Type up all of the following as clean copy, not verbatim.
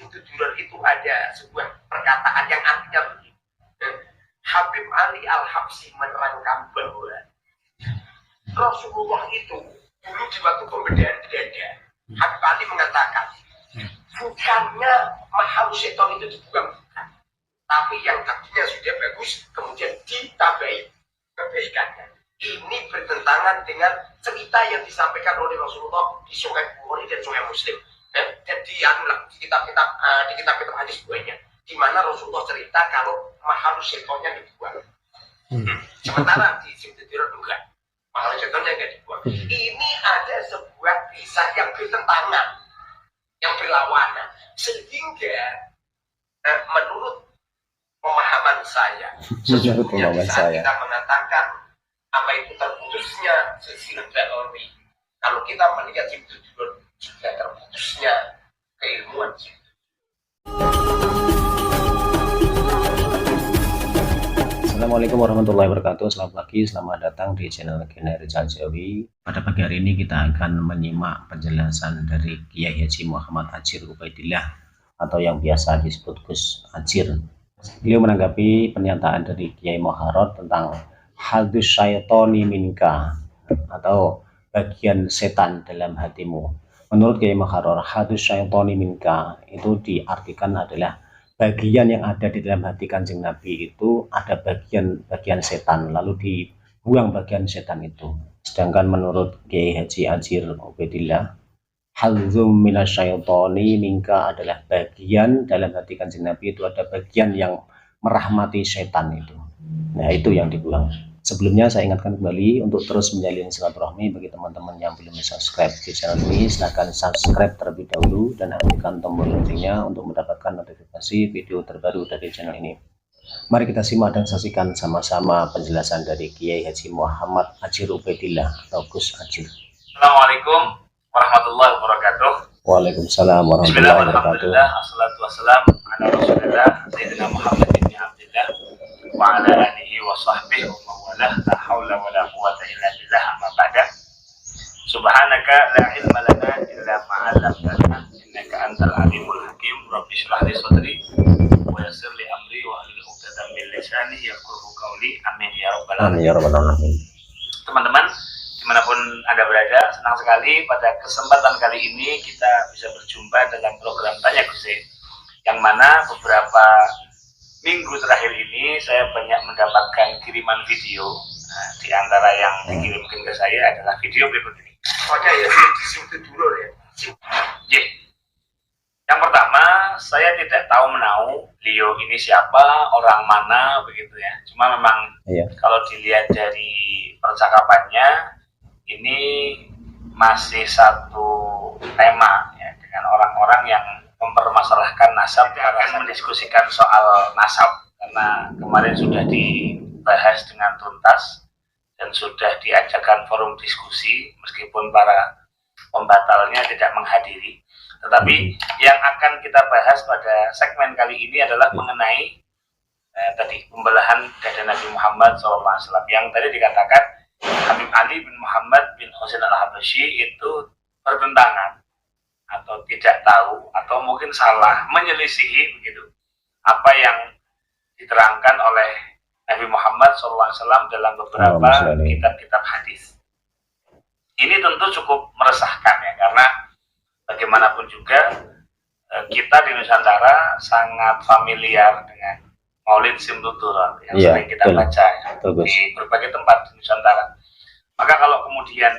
Durar itu ada sebuah perkataan yang artinya begini. Habib Ali Al-Habsyi menerangkan bahwa Rasulullah itu dulu di waktu pembedaan dada, Habib Ali mengatakan bukannya mahal setan itu dibuang, bukan, tapi yang tadinya sudah bagus kemudian ditambahi kebaikannya. Ini bertentangan dengan cerita yang disampaikan oleh Rasulullah di Sahih Bukhari dan Sahih Muslim, dan di kitab-kitab hadis buahnya, di mana Rasulullah cerita kalau mahal setonnya dibuang. Sementara di Sintetiro juga mahal setonnya nggak dibuang. Ini ada sebuah kisah yang bertentangan, yang berlawanan, sehingga menurut pemahaman saya, sesungguhnya di saat kita mengatakan apa itu terputusnya silsilatul, kalau kita melihat Sintetiro juga terputusnya keilmuan. Assalamualaikum warahmatullahi wabarakatuh. Selamat pagi, selamat datang di channel Kiai Rizal Jawi. Pada pagi hari ini kita akan menyimak penjelasan dari Kiai Haji Muhammad Ajir Ubaidillah atau yang biasa disebut Gus Ajir. Beliau menanggapi pernyataan dari Kiai Muharrar tentang hadus syaitoni minka atau bagian setan dalam hatimu. Menurut Kiai Muharrar, hadus syaitoni minka itu diartikan adalah bagian yang ada di dalam hati Kanjeng Nabi itu ada bagian setan, lalu dibuang bagian setan itu. Sedangkan menurut Kiai Haji Ajir Ubaidillah, halzum minasyaitoni minka adalah bagian dalam hati Kanjeng Nabi itu ada bagian yang merahmati setan itu. Nah, itu yang dibuang. Sebelumnya saya ingatkan kembali untuk terus menjalin silaturahmi bagi teman-teman yang belum subscribe di channel ini, silahkan subscribe terlebih dahulu dan aktifkan tombol loncengnya untuk mendapatkan notifikasi video terbaru dari channel ini. Mari kita simak dan saksikan sama-sama penjelasan dari Kiai Haji Muhammad Ajir Ubaidillah atau Gus Ajir. Assalamualaikum warahmatullahi wabarakatuh. Waalaikumsalam warahmatullahi wabarakatuh. Assalatu wassalam ala Rasulillah Sayyidina Muhammad bin Abdillah wa ala alihi wa sahbihi wa mawalah, la haula wa la quwata illa billah, amma ba'da. Subhanaka la ilma lana illa ma 'allamtana innaka antal alimul hakim. Rabbi shrah li sadri wa yassir li amri wa hlul 'uqdatam min lisani yafqahu qawli. Amin ya rabbal alamin. Amin ya rabbal alamin. Teman-teman dimanapun Anda berada, senang sekali pada kesempatan kali ini kita bisa berjumpa dalam program Tanya Gus, yang mana beberapa minggu terakhir ini saya banyak mendapatkan kiriman video. Nah, di antara yang dikirimkan ke saya adalah video berikut ini. Pokoknya ya di dulu ya. Yang pertama, saya tidak tahu menahu beliau ini siapa, orang mana begitu ya. Cuma memang kalau dilihat dari percakapannya, ini masih satu tema ya, dengan orang-orang yang mempermasalahkan nasab. Kita akan mendiskusikan soal nasab karena kemarin sudah dibahas dengan tuntas dan sudah diajakkan forum diskusi meskipun para pembatalnya tidak menghadiri. Tetapi yang akan kita bahas pada segmen kali ini adalah mengenai tadi pembelahan dada Nabi Muhammad SAW yang tadi dikatakan Habib Ali bin Muhammad bin Husain Al-Habsyi itu bertentangan atau tidak tahu atau mungkin salah menyelisihi begitu apa yang diterangkan oleh Nabi Muhammad SAW dalam beberapa kitab-kitab hadis. Ini tentu cukup meresahkan ya, karena bagaimanapun juga kita di Nusantara sangat familiar dengan Maulid Simtuturan yang sering kita baca ya, di berbagai tempat di Nusantara. Maka kalau kemudian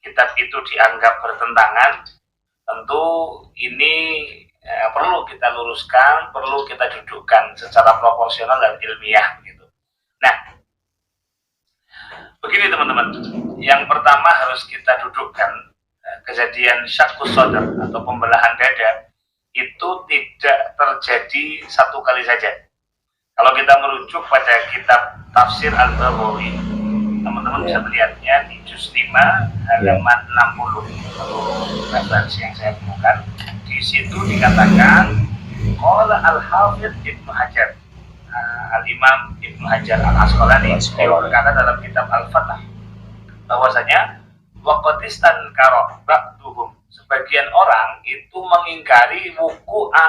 kitab itu dianggap bertentangan, tentu ini perlu kita luruskan, perlu kita dudukkan secara proporsional dan ilmiah begitu. Nah, begini teman-teman, yang pertama harus kita dudukkan kejadian syaqqus sadr atau pembelahan dada itu tidak terjadi satu kali saja. Kalau kita merujuk pada kitab Tafsir Al-Baghawi, teman-teman bisa melihatnya di juz 5 halaman 60. Referensi yang saya temukan di situ dikatakan qala Al-Hafidz Ibnu Hajar, Al-Imam Ibnu Hajar Al-Asqalani berkata dalam kitab Al-Fath bahwasanya waqatistan karo ba'duhum, sebagian orang itu mengingkari wuku'a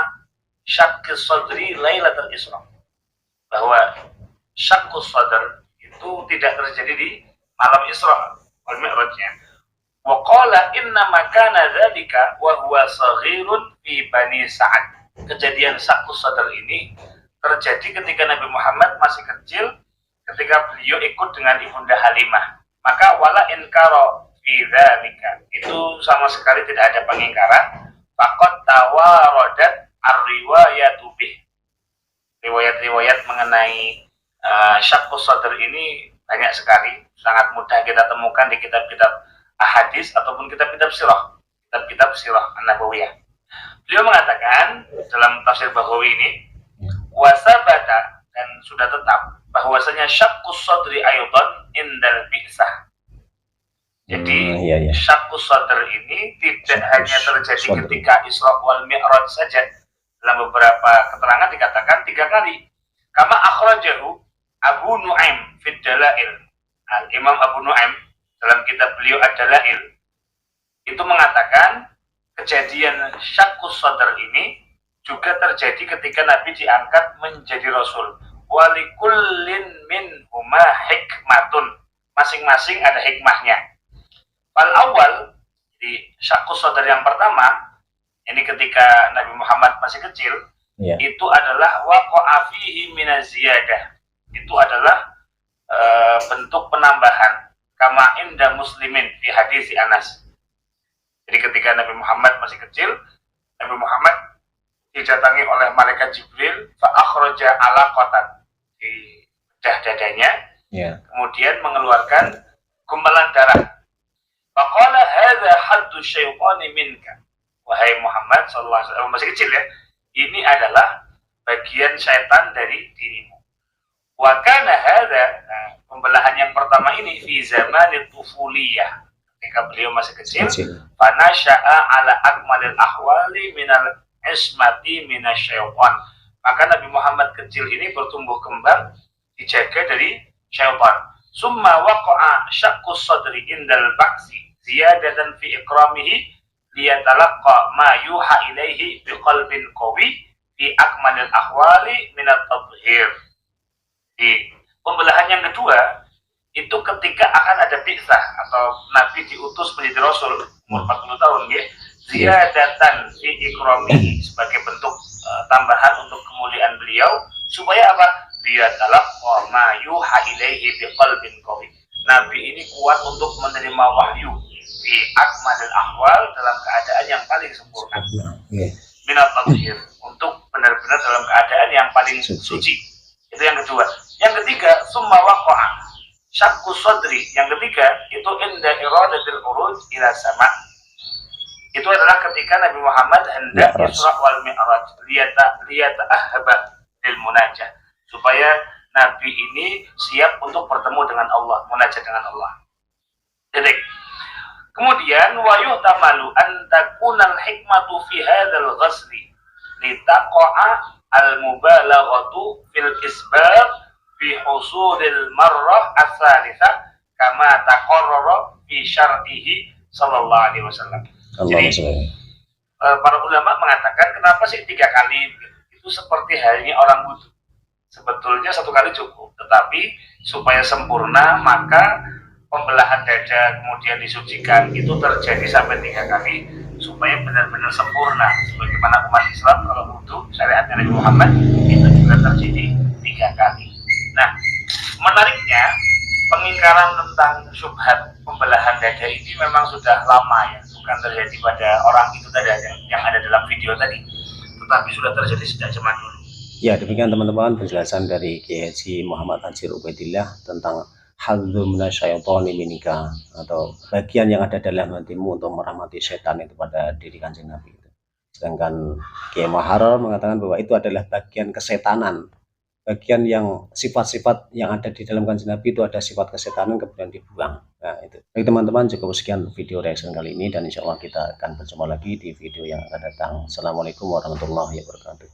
syaqqis sadri lailatul Isra. Bahwa syaqqus sadr itu tidak terjadi di malam Isra wal Mi'rajnya. Wa qala inna makana dzalika wa huwa saghirun fi Bani Sa'ad. Kejadian syaqqus sadr ini terjadi ketika Nabi Muhammad masih kecil, ketika beliau ikut dengan Ibunda Halimah. Maka wala inkara fi dzalika, itu sama sekali tidak ada pengingkaran. Faqad tawaradat ar-riwayatu bih. Riwayat-riwayat mengenai syaqqus sadr ini banyak sekali, sangat mudah kita temukan di kitab-kitab ahadits ataupun kitab-kitab sirah, kitab-kitab sirah an-nabawiyah. Beliau mengatakan dalam tafsir Baghawi ini, wasabata, dan sudah tetap bahwasanya syaqqus sadri aydan indal bi'sah. Jadi syaqqus sadr ini tidak hanya terjadi ketika Isra wal Mi'raj saja. Dalam beberapa keterangan dikatakan 3 kali. Kama akhrajahu Abu Nu'aim fi Dalail. Imam Abu Nu'aim dalam kitab beliau Ad-Dalail itu mengatakan kejadian syaqqus sadr ini juga terjadi ketika Nabi diangkat menjadi Rasul. Walikullin minhuma hikmatun. Masing-masing ada hikmahnya. Fal awal, di syaqqus sadr yang pertama, ini ketika Nabi Muhammad masih kecil, itu adalah waqa'a fihi minaziyadah. Itu adalah bentuk penambahan kama inda muslimin fi hadis Anas. Jadi ketika Nabi Muhammad masih kecil, Nabi Muhammad didatangi oleh malaikat Jibril fa akhraja alaqatan, di bedah dadanya, kemudian mengeluarkan gumpalan darah. Faqala hadza haddu syaitani minka. Wahai Muhammad sallallahu alaihi wasallam, masih kecil ya, ini adalah bagian syaitan dari dirimu. Wa kana hadza, pembelahan yang pertama ini fi zamanit tufuliyah, ketika beliau masih kecil. Fanasha'a ala akmalil ahwali minal ismati minasyaitan. Maka Nabi Muhammad kecil ini bertumbuh kembang, dijaga dari syaitan. Summa waqa'a syaqqus sadri indal ba'si ziyadatan fi ikramihi liyatalaqqa ma yuha ilaihi biqalbin qawi fi akmalil ahwali minat tadhhir. Di pembelahan yang kedua itu ketika akan ada bi'tsah atau Nabi diutus menjadi Rasul umur 40 tahun ya, ziyadatan fi ikramihi, sebagai bentuk tambahan untuk kemuliaan beliau, supaya apa? Liyatalaqqa ma yuha ilaihi biqalbin qawi. Nabi ini kuat untuk menerima wahyu fi akmalil ahwal, dalam keadaan yang paling sempurna. Minat tadhhir, untuk benar-benar dalam keadaan yang paling suci. Itu yang kedua. Yang ketiga, summa waqa'a syaqqus sadri. Yang ketiga itu inda iradatil uruj ila sama. Itu adalah ketika Nabi Muhammad hendak Isra wal Mi'raj, liyata'ahhaba lil munajah, supaya Nabi ini siap untuk bertemu dengan Allah, munajat dengan Allah. Jadi kemudian wa yuhtamalu an takunal hikmatu fi hadzal ghasli litaqa'a al-mubalaghatu fil isbar fi husulil marrah ats-tsalitsah kama taqarrara fi syar'ihi sallallahu alaihi wasallam. Jadi para ulama mengatakan kenapa sih 3 kali? Itu seperti halnya orang wudu. Sebetulnya 1 kali cukup, tetapi supaya sempurna maka pembelahan dada kemudian disucikan itu terjadi sampai 3 kali supaya benar-benar sempurna. Sebagaimana umat Islam kalau wudu syariatnya Nabi Muhammad itu juga terjadi 3 kali. Nah, menariknya pengingkaran tentang syubhat pembelahan dada ini memang sudah lama ya, bukan terjadi pada orang itu tadi yang ada dalam video tadi, tetapi sudah terjadi sejak zaman dulu. Ya, demikian teman-teman penjelasan dari Kiai Haji Muhammad Hajir Ubaidillah tentang hadzu minasyaitani minika, atau bagian yang ada dalam hatimu untuk merahmati setan itu pada diri Kanjeng Nabi. Sedangkan Kiai Muharrar mengatakan bahwa itu adalah bagian kesetanan, bagian yang sifat-sifat yang ada di dalam Kanjeng Nabi itu ada sifat kesetanan kemudian dibuang. Nah, itu. Baik teman-teman, cukup sekian video reaction kali ini, dan insya Allah kita akan berjumpa lagi di video yang akan datang. Assalamualaikum warahmatullahi wabarakatuh.